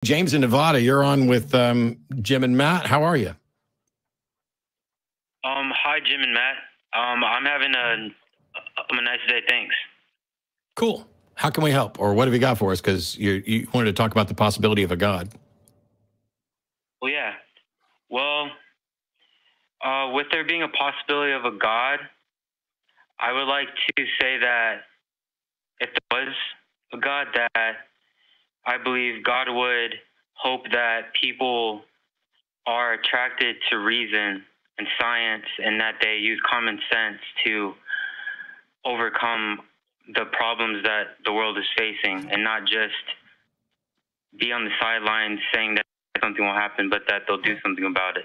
James in Nevada, you're on with Jim and Matt. How are you? Hi, Jim and Matt. I'm having a nice day, thanks. Cool. How can we help? Or what have you got for us? Because you wanted to talk about the possibility of a God. Well, yeah. Well, with there being a possibility of a God, I would like to say that if there was a God, that I believe God would hope that people are attracted to reason and science, and that they use common sense to overcome the problems that the world is facing, and not just be on the sidelines saying that something will happen, but that they'll do something about it.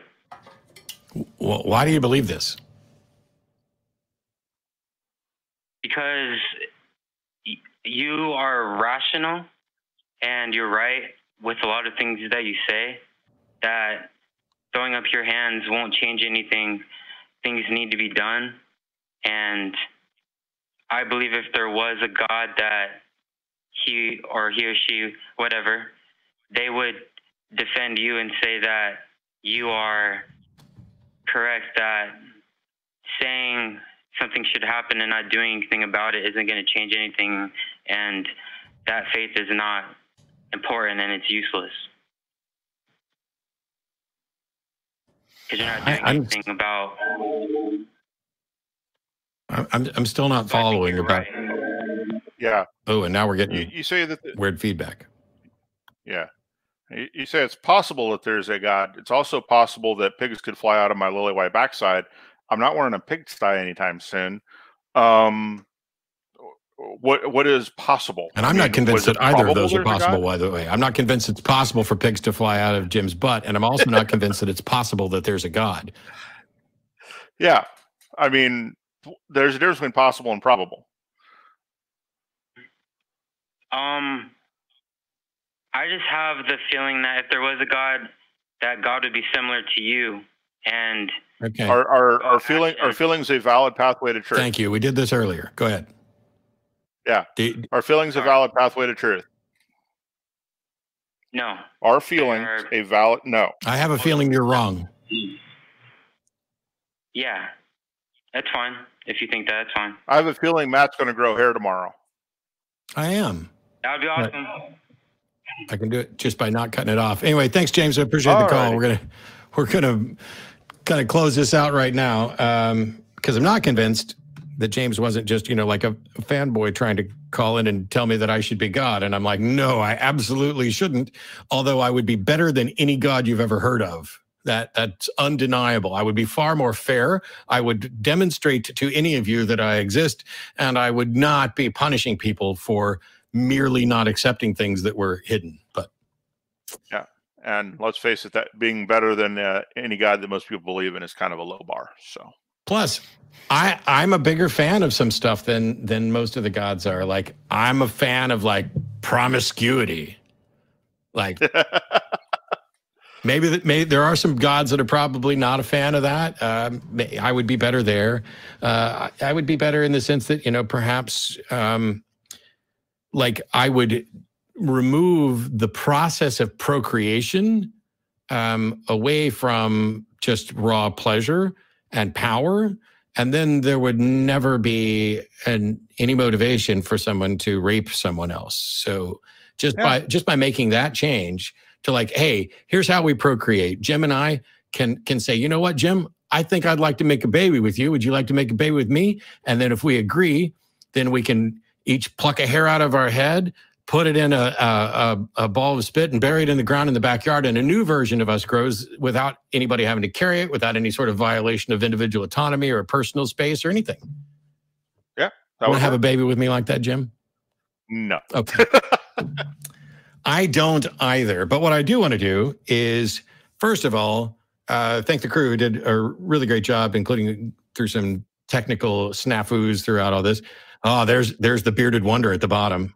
Well, why do you believe this? Because you are rational, and you're right with a lot of things that you say, that throwing up your hands won't change anything. Things need to be done. And I believe if there was a God, that he or she, whatever, they would defend you and say that you are correct, that saying something should happen and not doing anything about it isn't going to change anything, and that faith is not important and it's useless. Because you're not doing anything about. I'm still not following about. Right. Yeah. Oh, and now we're getting you say that weird feedback. Yeah. You say it's possible that there's a God. It's also possible that pigs could fly out of my lily white backside. I'm not wearing a pigsty anytime soon. What is possible? And I'm not convinced that either of those are possible, by the way. I'm not convinced it's possible for pigs to fly out of Jim's butt, and I'm also not convinced that it's possible that there's a God. Yeah. I mean, there's a difference between possible and probable. I just have the feeling that if there was a God, that God would be similar to you. And okay. Are feelings a valid pathway to truth? Thank you. We did this earlier. Go ahead. Yeah. Are feelings a valid pathway to truth? No. Are feelings a valid? No. I have a feeling you're wrong. Yeah. That's fine. If you think that's fine. I have a feeling Matt's going to grow hair tomorrow. I am. That would be awesome. I can do it just by not cutting it off. Anyway, thanks, James. I appreciate the call. We're gonna kind of close this out right now, because I'm not convinced that James wasn't just, like a fanboy trying to call in and tell me that I should be God. And I'm like, no, I absolutely shouldn't. Although I would be better than any God you've ever heard of. That's undeniable. I would be far more fair. I would demonstrate to any of you that I exist, and I would not be punishing people for merely not accepting things that were hidden. But yeah, and let's face it, that being better than any God that most people believe in is kind of a low bar. So plus, I'm a bigger fan of some stuff than most of the gods are. Like, I'm a fan of like promiscuity. Like maybe there are some gods that are probably not a fan of that. I would be better there. I would be better in the sense that, perhaps like I would remove the process of procreation away from just raw pleasure and power. And then there would never be any motivation for someone to rape someone else. So just by making that change to like, hey, here's how we procreate. Jim and I can say, you know what, Jim, I think I'd like to make a baby with you. Would you like to make a baby with me? And then if we agree, then we can each pluck a hair out of our head, put it in a ball of spit and bury it in the ground in the backyard, and a new version of us grows without anybody having to carry it, without any sort of violation of individual autonomy or personal space or anything. Yeah. You want to have a baby with me like that, Jim? No. Okay. I don't either. But what I do want to do is, first of all, thank the crew who did a really great job, including through some technical snafus throughout all this. Oh, there's the bearded wonder at the bottom.